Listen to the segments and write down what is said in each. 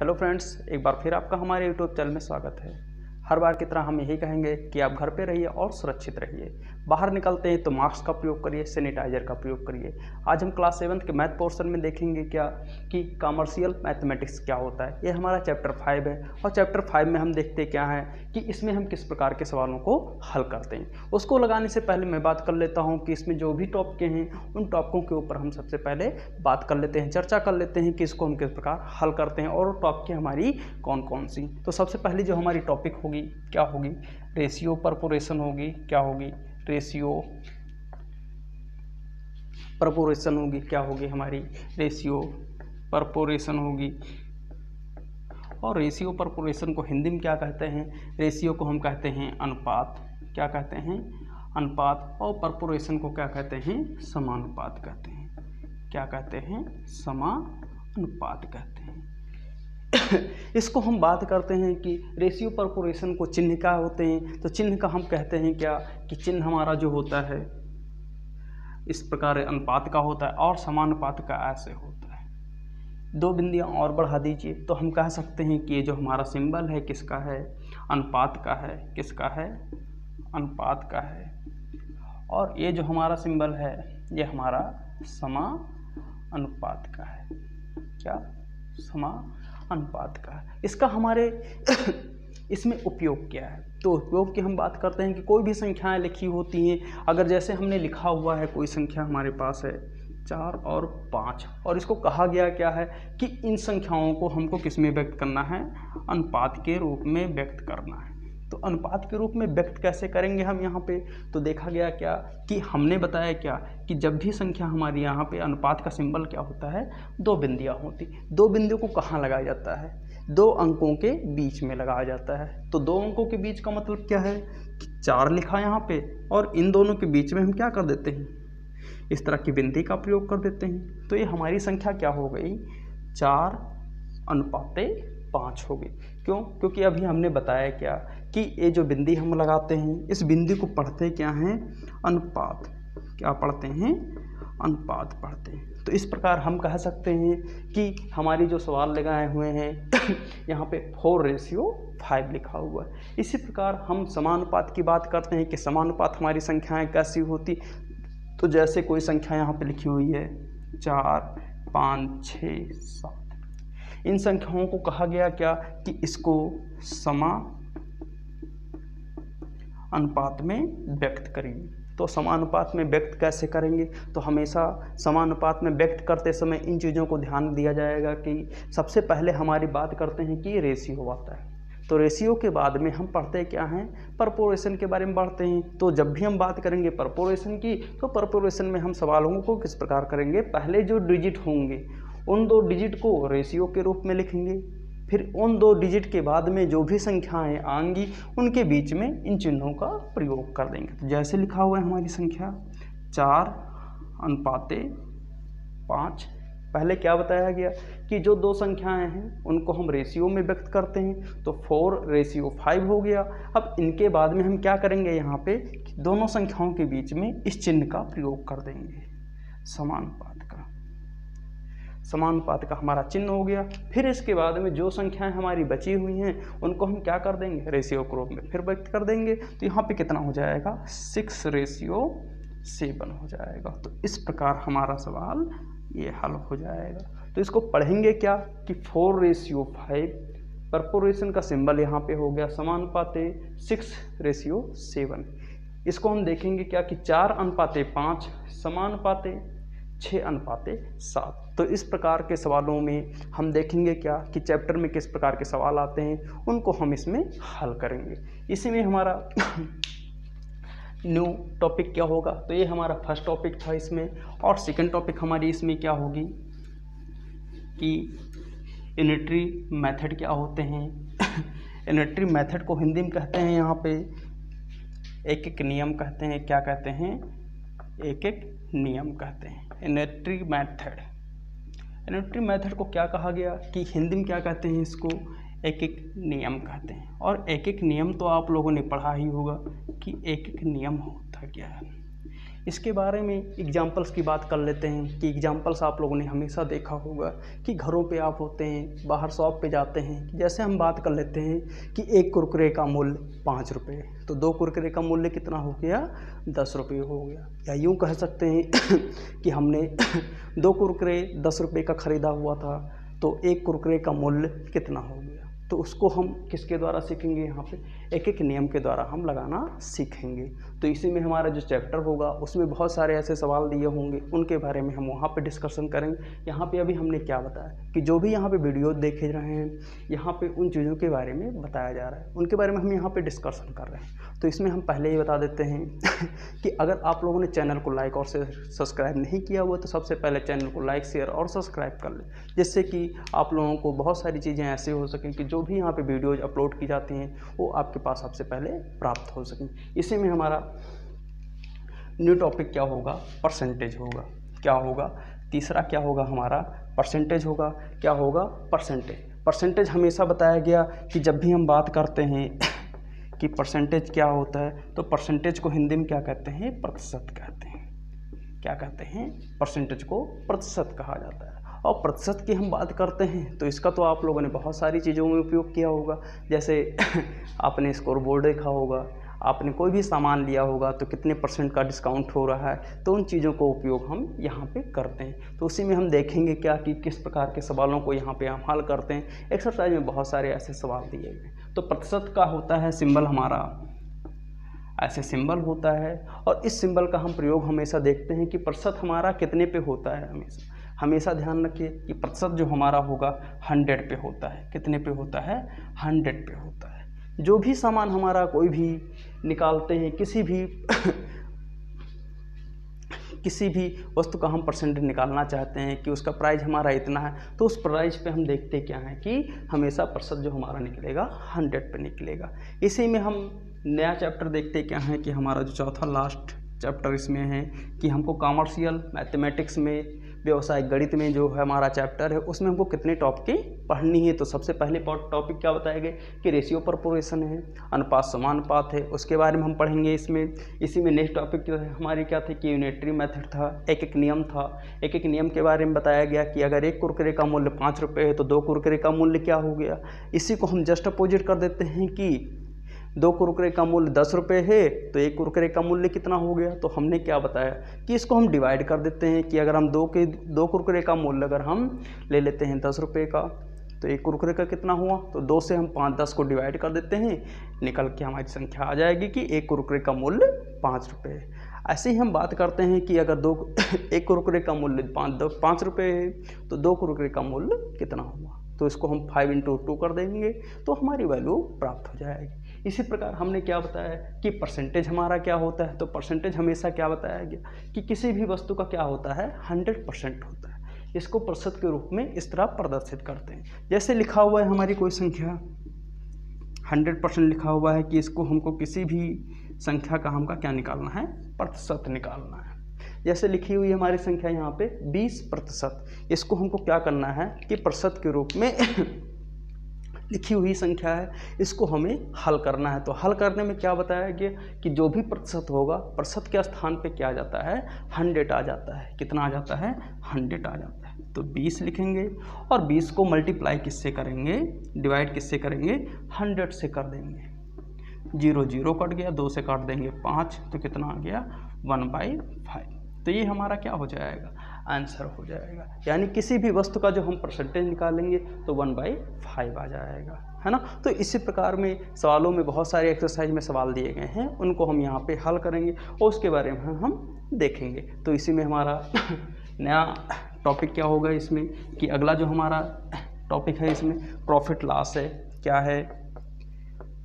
Hello friends, एक बार फिर आपका हमारे यूट्यूब चैनल में स्वागत है। हर बार की तरह हम यही कहेंगे कि आप घर पे रहिए और सुरक्षित रहिए। बाहर निकलते हैं तो मास्क का प्रयोग करिए, सैनिटाइजर का प्रयोग करिए। आज हम क्लास 7th के मैथ पोर्शन में देखेंगे क्या कि कॉमर्शियल मैथमेटिक्स क्या होता है। ये हमारा चैप्टर 5 है और चैप्टर 5 में हम देखते क्या है कि इसमें हम किस प्रकार के सवालों को हल करते हैं। उसको लगाने से पहले मैं बात कर लेता हूँ कि इसमें जो भी टॉपिक हैं उन टॉपिकों के ऊपर हम सबसे पहले बात कर लेते हैं, चर्चा कर लेते हैं कि इसको हम किस प्रकार हल करते हैं और टॉपिक हमारी कौन कौन सी। तो सबसे पहले जो हमारी टॉपिक होगी क्या होगी, रेशियो परपोरेशन होगी। क्या होगी? रेशियो परपोरेशन होगी। क्या होगी हमारी? रेशियो परपोरेशन होगी। और रेशियो परपोरेशन को हिंदी में क्या कहते हैं? रेशियो को हम कहते हैं अनुपात। क्या कहते हैं? अनुपात। और परपोरेशन को क्या कहते हैं? समानुपात कहते हैं। क्या कहते हैं? समानुपात कहते हैं। इसको हम बात करते हैं कि रेशियो परपोरेशन को चिन्ह क्या होते हैं, तो चिन्ह का हम कहते हैं क्या कि चिन्ह हमारा जो होता है इस प्रकार अनुपात का होता है और समानुपात का ऐसे होता है। दो बिंदियां और बढ़ा दीजिए तो हम कह सकते हैं कि ये जो हमारा सिंबल है किसका है? अनुपात का है। किसका है? अनुपात का है। और ये जो हमारा सिंबल है ये हमारा समानुपात का है। क्या? समानुपात का है। इसका हमारे इसमें उपयोग क्या है? तो उपयोग की हम बात करते हैं कि कोई भी संख्याएं लिखी होती हैं, अगर जैसे हमने लिखा हुआ है कोई संख्या हमारे पास है 4 और 5 और इसको कहा गया क्या है कि इन संख्याओं को हमको किस में व्यक्त करना है? अनुपात के रूप में व्यक्त करना है। तो अनुपात के रूप में व्यक्त कैसे करेंगे हम यहाँ पे? तो देखा गया क्या कि हमने बताया क्या कि जब भी संख्या हमारी यहाँ पे अनुपात का सिंबल क्या होता है? दो बिंदियाँ होती। दो बिंदियों को कहाँ लगाया जाता है? दो अंकों के बीच में लगाया जाता है। तो दो अंकों के बीच का मतलब क्या है कि 4 लिखा यहाँ पे और इन दोनों के बीच में हम क्या कर देते हैं? इस तरह की बिंदी का प्रयोग कर देते हैं। तो ये हमारी संख्या क्या हो गई? 4:5 हो गई। क्यों? क्योंकि अभी हमने बताया क्या कि ये जो बिंदी हम लगाते हैं इस बिंदी को पढ़ते क्या हैं? अनुपात। क्या पढ़ते हैं? अनुपात पढ़ते हैं। तो इस प्रकार हम कह सकते हैं कि हमारी जो सवाल लगाए हुए हैं यहाँ पे 4:5 लिखा हुआ है। इसी प्रकार हम समानुपात की बात करते हैं कि समानुपात हमारी संख्याएं कैसी होती। तो जैसे कोई संख्या यहाँ पे लिखी हुई है 4, 5, 6, 7, इन संख्याओं को कहा गया क्या कि इसको समानुपात में व्यक्त करिए। तो समानुपात में व्यक्त कैसे करेंगे? तो हमेशा समानुपात में व्यक्त करते समय इन चीज़ों को ध्यान दिया जाएगा कि सबसे पहले हमारी बात करते हैं कि रेशियो आता है। तो रेशियो के बाद में हम पढ़ते क्या हैं? परपोरेशन के बारे में पढ़ते हैं। तो जब भी हम बात करेंगे परपोरेशन की तो परपोरेशन में हम सवालों को किस प्रकार करेंगे? पहले जो डिजिट होंगे उन दो डिजिट को रेशियो के रूप में लिखेंगे, फिर उन दो डिजिट के बाद में जो भी संख्याएं आएंगी उनके बीच में इन चिन्हों का प्रयोग कर देंगे। तो जैसे लिखा हुआ है हमारी संख्या 4:5। पहले क्या बताया गया कि जो दो संख्याएं हैं उनको हम रेशियो में व्यक्त करते हैं, तो 4:5 हो गया। अब इनके बाद में हम क्या करेंगे? यहाँ पे दोनों संख्याओं के बीच में इस चिन्ह का प्रयोग कर देंगे, समानुपात का। समानुपात का हमारा चिन्ह हो गया। फिर इसके बाद में जो संख्याएं हमारी बची हुई हैं उनको हम क्या कर देंगे? रेशियो के रूप में फिर व्यक्त कर देंगे। तो यहाँ पे कितना हो जाएगा? 6:7 हो जाएगा। तो इस प्रकार हमारा सवाल ये हल हो जाएगा। तो इसको पढ़ेंगे क्या कि 4:5 परपोरेशन का सिंबल यहाँ पे हो गया समानुपाते 6:7। इसको हम देखेंगे क्या कि 4:5 समानुपाते 6:7। तो इस प्रकार के सवालों में हम देखेंगे क्या कि चैप्टर में किस प्रकार के सवाल आते हैं उनको हम इसमें हल करेंगे। इसी में हमारा न्यू टॉपिक क्या होगा? तो ये हमारा फर्स्ट टॉपिक था इसमें। और सेकंड टॉपिक हमारी इसमें क्या होगी कि यूनिटरी मेथड क्या होते हैं। यूनिटरी मेथड को हिंदी में कहते हैं यहाँ पे एक एक नियम कहते हैं। क्या कहते हैं? एक एक नियम कहते हैं। Unitary method. यूनिटरी मेथड को क्या कहा गया कि हिंदी में क्या कहते हैं? इसको एक एक नियम कहते हैं। और एक एक नियम तो आप लोगों ने पढ़ा ही होगा कि एक एक नियम होता क्या है। इसके बारे में एग्जाम्पल्स की बात कर लेते हैं कि एग्जाम्पल्स आप लोगों ने हमेशा देखा होगा कि घरों पे आप होते हैं, बाहर शॉप पे जाते हैं, जैसे हम बात कर लेते हैं कि एक कुरकुरे का मूल्य 5 रुपये, तो 2 कुरकुरे का मूल्य कितना हो गया, 10 रुपये हो गया। या यूँ कह सकते हैं कि हमने 2 कुरकुरे 10 रुपये का ख़रीदा हुआ था, तो एक कुरकुरे का मूल्य कितना हो गया। तो उसको हम किसके द्वारा सीखेंगे, यहाँ पे एक एक नियम के द्वारा हम लगाना सीखेंगे। तो इसी में हमारा जो चैप्टर होगा उसमें बहुत सारे ऐसे सवाल दिए होंगे, उनके बारे में हम वहाँ पे डिस्कशन करेंगे। यहाँ पे अभी हमने क्या बताया कि जो भी यहाँ पे वीडियो देख रहे हैं, यहाँ पे उन चीज़ों के बारे में बताया जा रहा है, उनके बारे में हम यहाँ पे डिस्कशन कर रहे हैं। तो इसमें हम पहले ही बता देते हैं कि अगर आप लोगों ने चैनल को लाइक और सब्सक्राइब नहीं किया हुआ तो सबसे पहले चैनल को लाइक, शेयर और सब्सक्राइब कर लें, जिससे कि आप लोगों को बहुत सारी चीज़ें ऐसे हो सकें कि जो भी यहाँ पे वीडियोज अपलोड की जाती हैं वो आपके पास सबसे पहले प्राप्त हो सकें। इसी में हमारा न्यू टॉपिक क्या होगा, परसेंटेज होगा। क्या होगा, तीसरा क्या होगा हमारा, परसेंटेज होगा। क्या होगा, परसेंटेज। परसेंटेज हमेशा बताया गया कि जब भी हम बात करते हैं कि परसेंटेज क्या होता है, तो परसेंटेज को हिंदी में क्या कहते हैं, प्रतिशत कहते हैं। क्या कहते हैं, परसेंटेज को प्रतिशत कहा जाता है। और प्रतिशत की हम बात करते हैं तो इसका तो आप लोगों ने बहुत सारी चीज़ों में उपयोग किया होगा। जैसे आपने स्कोर बोर्ड देखा होगा, आपने कोई भी सामान लिया होगा तो कितने % का डिस्काउंट हो रहा है, तो उन चीज़ों को उपयोग हम यहाँ पे करते हैं। तो उसी में हम देखेंगे क्या कि किस प्रकार के सवालों को यहाँ पे हम हल करते हैं। एक्सरसाइज में बहुत सारे ऐसे सवाल दिए गए। तो प्रतिशत का होता है सिंबल हमारा ऐसे सिंबल होता है, और इस सिंबल का हम प्रयोग हमेशा देखते हैं कि प्रतिशत हमारा कितने पे होता है। हमेशा ध्यान रखिए कि प्रतिशत जो हमारा होगा 100 पे होता है। कितने पे होता है, 100 पे होता है। जो भी सामान हमारा कोई भी निकालते हैं, किसी भी वस्तु का हम परसेंटेज निकालना चाहते हैं कि उसका प्राइस हमारा इतना है, तो उस प्राइस पे हम देखते क्या है कि हमेशा प्रतिशत जो हमारा निकलेगा 100 पे निकलेगा। इसी में हम नया चैप्टर देखते क्या है कि हमारा जो चौथा लास्ट चैप्टर इसमें है कि हमको कॉमर्शियल मैथमेटिक्स में, व्यवसायिक गणित में जो है हमारा चैप्टर है, उसमें हमको कितने टॉपिक पढ़नी है। तो सबसे पहले टॉपिक क्या बताए गए कि रेशियो प्रोपोर्शन है, अनुपात समानुपात है, उसके बारे में हम पढ़ेंगे इसमें। इसी में नेक्स्ट टॉपिक हमारी क्या थे कि यूनिटरी मेथड था, एक एक नियम था। एक एक नियम के बारे में बताया गया कि अगर एक कुरकुरे का मूल्य 5 रुपये है तो 2 कुरकुरे का मूल्य क्या हो गया। इसी को हम जस्ट अपोजिट कर देते हैं कि 2 कुरकुरे का मूल्य 10 रुपये है तो 1 कुरकुरे का मूल्य कितना हो गया। तो हमने क्या बताया कि इसको हम डिवाइड कर देते हैं कि अगर हम 2 कुरकुरे का मूल्य अगर हम ले लेते हैं 10 रुपये का, तो 1 कुरकुरे का कितना हुआ, तो 2 से हम 5-10 को डिवाइड कर देते हैं, निकल के हमारी संख्या आ जाएगी कि 1 कुरकुरे का मूल्य 5 रुपये। ऐसे ही हम बात करते हैं कि अगर 1 कुरकुरे का मूल्य 5 रुपये है तो 2 कुरकुरे का मूल्य कितना हुआ, तो इसको हम 5 × 2 कर देंगे तो हमारी वैल्यू प्राप्त हो जाएगी। इसी प्रकार हमने क्या बताया कि परसेंटेज हमारा क्या होता है। तो परसेंटेज हमेशा क्या बताया गया कि किसी भी वस्तु का क्या होता है, 100% होता है। इसको प्रतिशत के रूप में इस तरह प्रदर्शित करते हैं। जैसे लिखा हुआ है हमारी कोई संख्या 100% लिखा हुआ है कि इसको हमको किसी भी संख्या का हमका क्या निकालना है, प्रतिशत निकालना है। जैसे लिखी हुई हमारी संख्या यहाँ पे 20%, इसको हमको क्या करना है कि प्रतिशत के रूप में लिखी हुई संख्या है, इसको हमें हल करना है। तो हल करने में क्या बताया गया कि जो भी प्रतिशत होगा, प्रतिशत के स्थान पे क्या आ जाता है, 100 आ जाता है। कितना आ जाता है, 100 आ जाता है। तो 20 लिखेंगे और 20 को मल्टीप्लाई किससे करेंगे, डिवाइड किससे करेंगे, 100 से कर देंगे। 0 0 कट गया, 2 से काट देंगे 5, तो कितना आ गया 1/5। तो ये हमारा क्या हो जाएगा, आंसर हो जाएगा। यानी किसी भी वस्तु का जो हम परसेंटेज निकालेंगे तो 1/5 आ जाएगा, है ना। तो इसी प्रकार में सवालों में बहुत सारे एक्सरसाइज में सवाल दिए गए हैं, उनको हम यहाँ पे हल करेंगे और उसके बारे में हम देखेंगे। तो इसी में हमारा नया टॉपिक क्या होगा इसमें कि अगला जो हमारा टॉपिक है इसमें प्रॉफिट लॉस है। क्या है,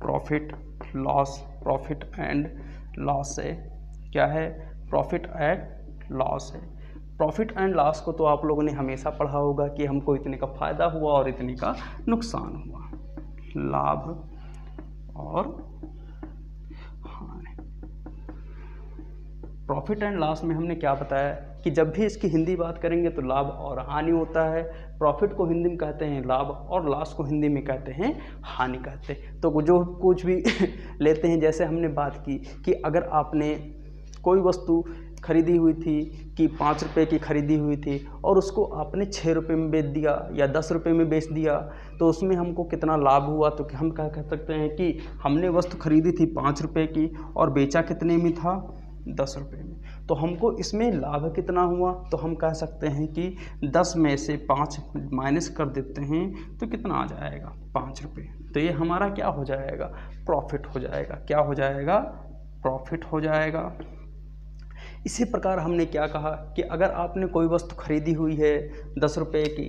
profit loss, profit and loss है। क्या है, प्रॉफिट एंड लॉस है। प्रॉफिट एंड लॉस को तो आप लोगों ने हमेशा पढ़ा होगा कि हमको इतने का फ़ायदा हुआ और इतने का नुकसान हुआ, लाभ और हानि। प्रॉफिट एंड लॉस में हमने क्या बताया कि जब भी इसकी हिंदी बात करेंगे तो लाभ और हानि होता है। प्रॉफिट को हिंदी में कहते हैं लाभ और लॉस को हिंदी में कहते हैं हानि कहते हैं। तो जो कुछ भी लेते हैं, जैसे हमने बात की कि अगर आपने कोई वस्तु खरीदी हुई थी कि 5 रुपये की खरीदी हुई थी और उसको आपने 6 रुपये में बेच दिया या 10 रुपये में बेच दिया, तो उसमें हमको कितना लाभ हुआ? तो हम क्या कह सकते हैं कि हमने वस्तु खरीदी थी 5 रुपये की और बेचा कितने में था? 10 रुपये में। तो हमको इसमें लाभ कितना हुआ? तो हम कह सकते हैं कि 10 में से 5 माइनस कर देते हैं तो कितना आ जाएगा? 5 रुपये। तो ये हमारा क्या हो जाएगा? प्रॉफिट हो जाएगा। क्या हो जाएगा? प्रॉफिट हो जाएगा। इसी प्रकार हमने क्या कहा कि अगर आपने कोई वस्तु खरीदी हुई है 10 रुपये की,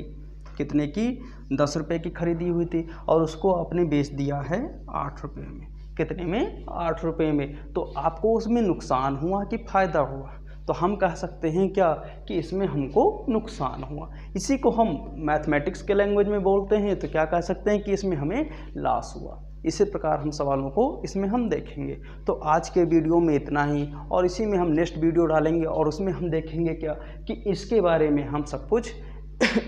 कितने की? 10 रुपये की खरीदी हुई थी और उसको आपने बेच दिया है 8 रुपये में। कितने में? 8 रुपये में। तो आपको उसमें नुकसान हुआ कि फ़ायदा हुआ? तो हम कह सकते हैं क्या कि इसमें हमको नुकसान हुआ। इसी को हम मैथमेटिक्स के लैंग्वेज में बोलते हैं तो क्या कह सकते हैं कि इसमें हमें लॉस हुआ। इसी प्रकार हम सवालों को इसमें हम देखेंगे। तो आज के वीडियो में इतना ही, और इसी में हम नेक्स्ट वीडियो डालेंगे और उसमें हम देखेंगे क्या कि इसके बारे में हम सब कुछ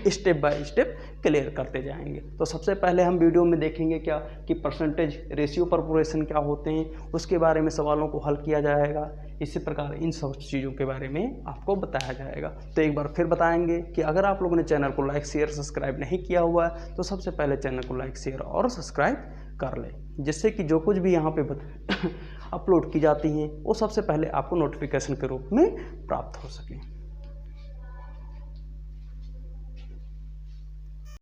स्टेप बाय स्टेप क्लियर करते जाएंगे। तो सबसे पहले हम वीडियो में देखेंगे क्या कि परसेंटेज, रेशियो, प्रोपोर्शन क्या होते हैं, उसके बारे में सवालों को हल किया जाएगा। इसी प्रकार इन सब चीज़ों के बारे में आपको बताया जाएगा। तो एक बार फिर बताएंगे कि अगर आप लोगों ने चैनल को लाइक, शेयर, सब्सक्राइब नहीं किया हुआ है तो सबसे पहले चैनल को लाइक, शेयर और सब्सक्राइब कर लें, जिससे कि जो कुछ भी यहाँ पे अपलोड की जाती हैं वो सबसे पहले आपको नोटिफिकेशन के रूप में प्राप्त हो सके।